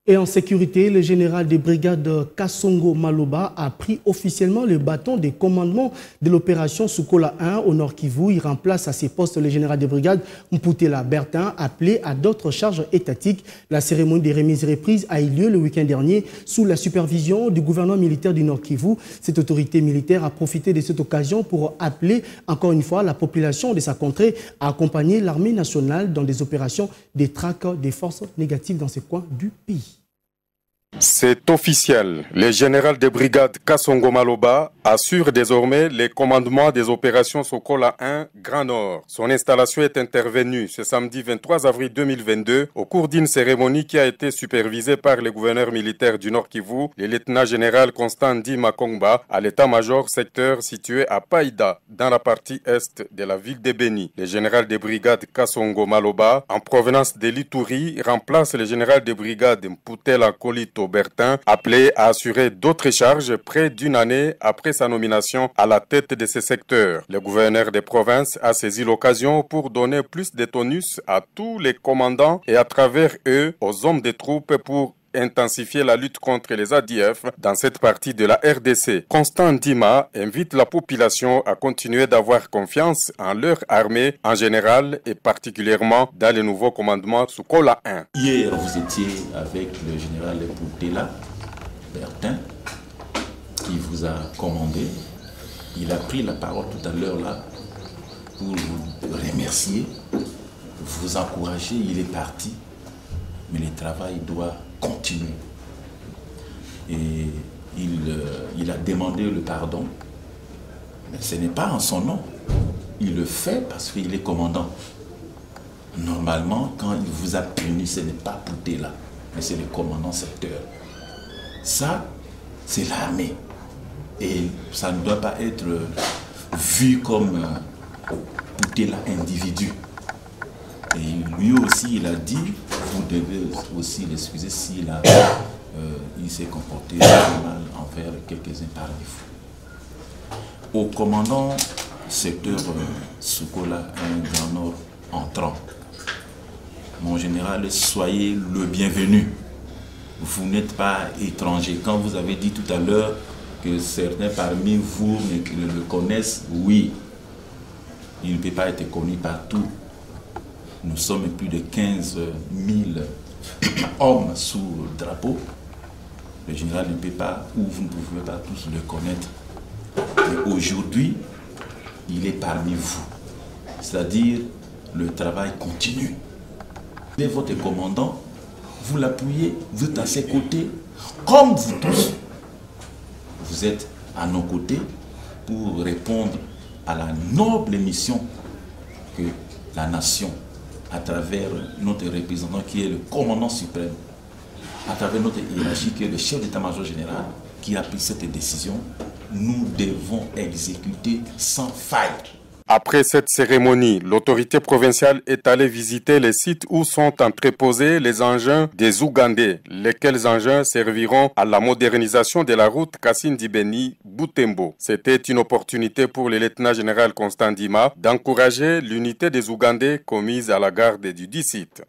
Et en sécurité, le général des brigades Kasongo Maloba a pris officiellement le bâton des commandements de l'opération Sukola 1 au Nord Kivu. Il remplace à ses postes le général des brigades Mputela Bertin, appelé à d'autres charges étatiques. La cérémonie des remises et reprises a eu lieu le week-end dernier sous la supervision du gouvernement militaire du Nord Kivu. Cette autorité militaire a profité de cette occasion pour appeler encore une fois la population de sa contrée à accompagner l'armée nationale dans des opérations de traque des forces négatives dans ce coin du pays. C'est officiel. Le général de brigade Kasongo Maloba assure désormais les commandements des opérations Sokola 1 Grand Nord. Son installation est intervenue ce samedi 23 avril 2022 au cours d'une cérémonie qui a été supervisée par le gouverneur militaire du Nord Kivu, le lieutenant-général Constant Ndima Kongba, à l'état-major secteur situé à Païda, dans la partie est de la ville de Beni. Le général de brigade Kasongo Maloba, en provenance de l'Ituri, remplace le général de brigade Mputela Kolito Bertin, appelé à assurer d'autres charges près d'une année après sa nomination à la tête de ce secteur. Le gouverneur des provinces a saisi l'occasion pour donner plus de tonus à tous les commandants et à travers eux aux hommes des troupes pour intensifier la lutte contre les ADF dans cette partie de la RDC. Constant Ndima invite la population à continuer d'avoir confiance en leur armée en général et particulièrement dans le nouveau commandement Sukola 1. Hier, vous étiez avec le général Mputela Bertin qui vous a commandé. Il a pris la parole tout à l'heure là pour vous remercier, vous encourager. Il est parti, mais le travail doit continuer. Et il a demandé le pardon, mais ce n'est pas en son nom. Il le fait parce qu'il est commandant. Normalement, quand il vous a puni, ce n'est pas Mputela, mais c'est le commandant secteur. Ça, c'est l'armée. Et ça ne doit pas être vu comme Mputela individu. Et lui aussi, il a dit, vous devez aussi l'excuser s'il il s'est comporté mal envers quelques-uns parmi vous. Au commandant secteur Sukola 1 Grand Nord entrant, mon général, soyez le bienvenu. Vous n'êtes pas étranger. Quand vous avez dit tout à l'heure que certains parmi vous le connaissent, oui, il ne peut pas être connu partout. Nous sommes plus de 15 000 hommes sous le drapeau. Le général ne peut pas, ou vous ne pouvez pas tous le connaître. Mais aujourd'hui, il est parmi vous. C'est-à-dire, le travail continue. Il est votre commandant, vous l'appuyez, vous êtes à ses côtés, comme vous tous. Vous êtes à nos côtés pour répondre à la noble mission que la nation, à travers notre représentant qui est le commandant suprême, à travers notre hiérarchie qui est le chef d'état-major général, qui a pris cette décision, nous devons exécuter sans faille. Après cette cérémonie, l'autorité provinciale est allée visiter les sites où sont entreposés les engins des Ougandais, lesquels engins serviront à la modernisation de la route Kasindi-Beni-Butembo. C'était une opportunité pour le lieutenant-général Constant Ndima d'encourager l'unité des Ougandais commise à la garde du dit site.